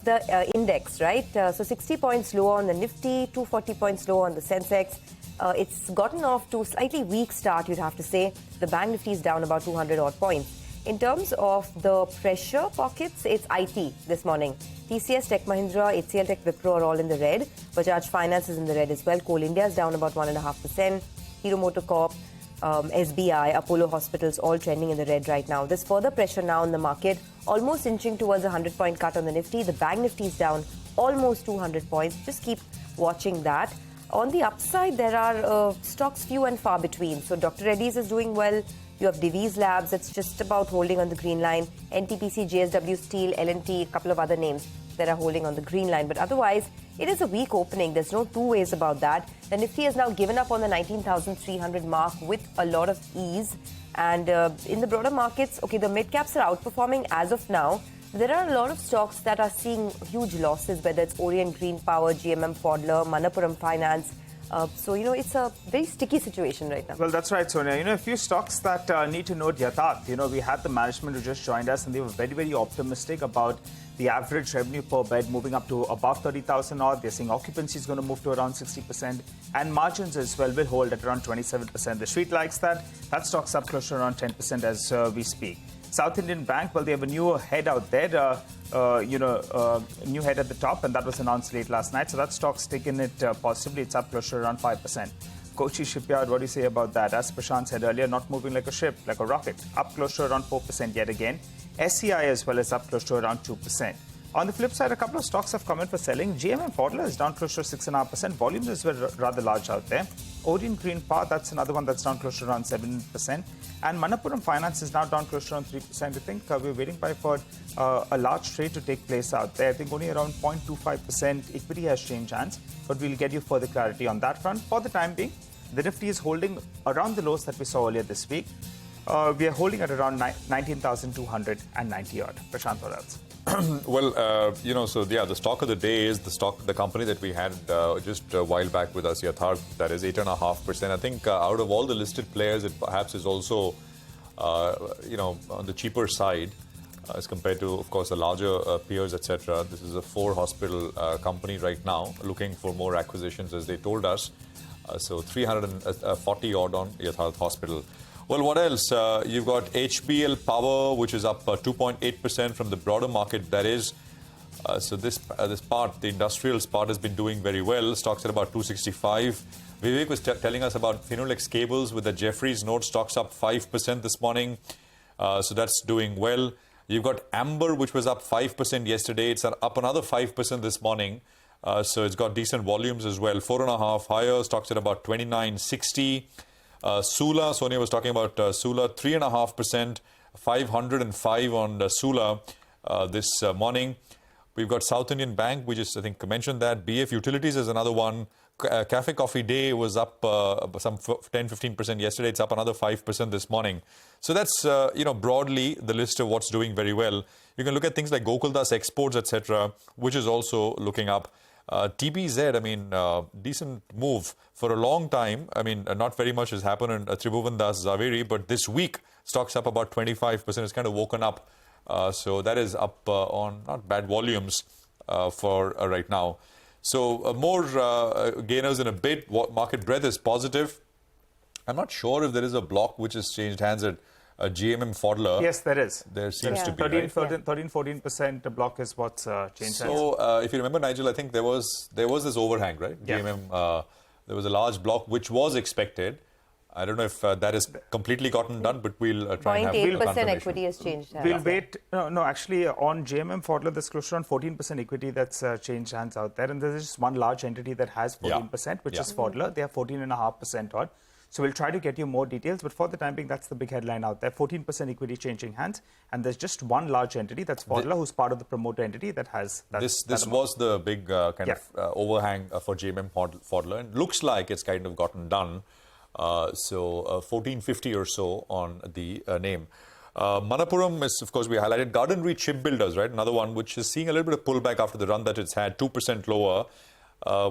the index, right? So 60 points lower on the Nifty, 240 points lower on the Sensex. It's gotten off to a slightly weak start, you'd have to say. The Bank Nifty is down about 200 odd points. In terms of the pressure pockets, it's IT this morning. TCS, Tech Mahindra, HCL Tech, Wipro are all in the red. Bajaj Finance is in the red as well. Coal India is down about 1.5%. Hero MotoCorp, SBI, Apollo Hospitals, all trending in the red right now. There's further pressure now in the market, almost inching towards a 100-point cut on the Nifty. The Bank Nifty is down almost 200 points. Just keep watching that. On the upside, there are stocks few and far between. So Dr. Reddy's is doing well. You have Divi's Labs, it's just about holding on the green line. NTPC, JSW Steel, L&T, a couple of other names that are holding on the green line. But otherwise, it is a weak opening. There's no two ways about that. The Nifty has now given up on the 19,300 mark with a lot of ease. And in the broader markets, okay, the mid-caps are outperforming as of now. There are a lot of stocks that are seeing huge losses, whether it's Orient Green Power, GMM Pfaudler, Manappuram Finance. So, it's a very sticky situation right now. Well, that's right, Sonia. A few stocks that need to note Yatharth. We had the management who just joined us and they were very, very optimistic about the average revenue per bed moving up to above 30,000 odd. They're saying occupancy is going to move to around 60% and margins as well will hold at around 27%. The street likes that. That stock's up close to around 10% as we speak. South Indian Bank, well, they have a new head out there, new head at the top, and that was announced late last night. So that stock's taken it positively. It's up close to around 5%. Kochi Shipyard, what do you say about that? As Prashant said earlier, not moving like a ship, like a rocket. Up close to around 4% yet again. SCI as well is up close to around 2%. On the flip side, a couple of stocks have come in for selling. GMM Pfaudler is down close to 6.5%. Volumes is rather large out there. Orient Green Power, that's another one that's down close to around 7%. And Manappuram Finance is now down close to around 3%. I think we're waiting for a large trade to take place out there. I think only around 0.25% equity has changed hands, but we'll get you further clarity on that front. For the time being, the Nifty is holding around the lows that we saw earlier this week. We are holding at around 19,290 odd. Prashant, what else? Well, the stock of the day is the company that we had just a while back with us, Yatharth, that is 8.5%. I think out of all the listed players, it perhaps is also, on the cheaper side as compared to, of course, the larger peers, etc. This is a 4-hospital company right now, looking for more acquisitions, as they told us. So 340 odd on Yatharth Hospital. Well, what else? You've got HBL Power, which is up 2.8% from the broader market. That is, this part, the industrials part, has been doing very well. Stocks at about 265. Vivek was telling us about Finolex Cables with the Jefferies note. Stocks up 5% this morning. So that's doing well. You've got Amber, which was up 5% yesterday. It's up another 5% this morning. So it's got decent volumes as well. 4.5 higher. Stocks at about 29.60. Sula, Sonia was talking about Sula, 3.5%, 505 on Sula this morning. We've got South Indian Bank, we just, I think, mentioned that. BF Utilities is another one. Cafe Coffee Day was up some 10-15% yesterday. It's up another 5% this morning. So that's, broadly the list of what's doing very well. You can look at things like Gokuldas Exports, etc., which is also looking up. TBZ, decent move for a long time. Not very much has happened in Tribhuvan Das Zaveri, but this week, stocks up about 25%. It's kind of woken up. So that is up on not bad volumes for right now. So more gainers in a bit. Market breadth is positive. I'm not sure if there is a block which has changed hands at GMM Pfaudler. Yes, there is. There seems to be. 13-14% block is what's changed. So, if you remember, Nigel, I think there was this overhang, right? Yeah. GMM, there was a large block which was expected. I don't know if that is completely gotten done, but we'll try and have 0.8% equity has changed hands. We'll wait. No, actually, on GMM Pfaudler, there's close to around 14% equity that's changed hands out there. And there's just one large entity that has 14%, which is Pfaudler. They have 14.5% odd. So we'll try to get you more details, but for the time being, that's the big headline out there. 14% equity changing hands, and there's just one large entity, that's Pfaudler, who's part of the promoter entity that has that. This was the big overhang for GMM Pfaudler, and looks like it's kind of gotten done. So 1450 or so on the name. Manappuram is, of course, we highlighted. Garden Reach Shipbuilders, right? Another one which is seeing a little bit of pullback after the run that it's had, 2% lower.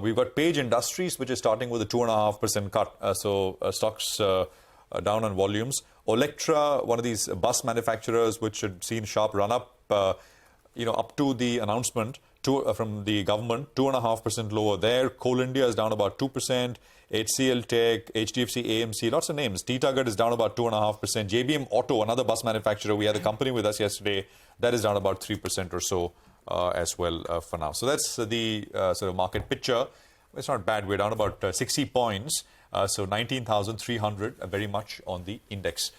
We've got Page Industries, which is starting with a 2.5% cut. So stocks down on volumes. Olectra, one of these bus manufacturers, which had seen sharp run up, up to the announcement, from the government, 2.5% lower there. Coal India is down about 2%. HCL Tech, HDFC AMC, lots of names. Titagarh is down about 2.5%. JBM Auto, another bus manufacturer, we had the company with us yesterday, that is down about 3% or so as well for now. So that's the sort of market picture. It's not bad. We're down about 60 points. So 19,300 very much on the index.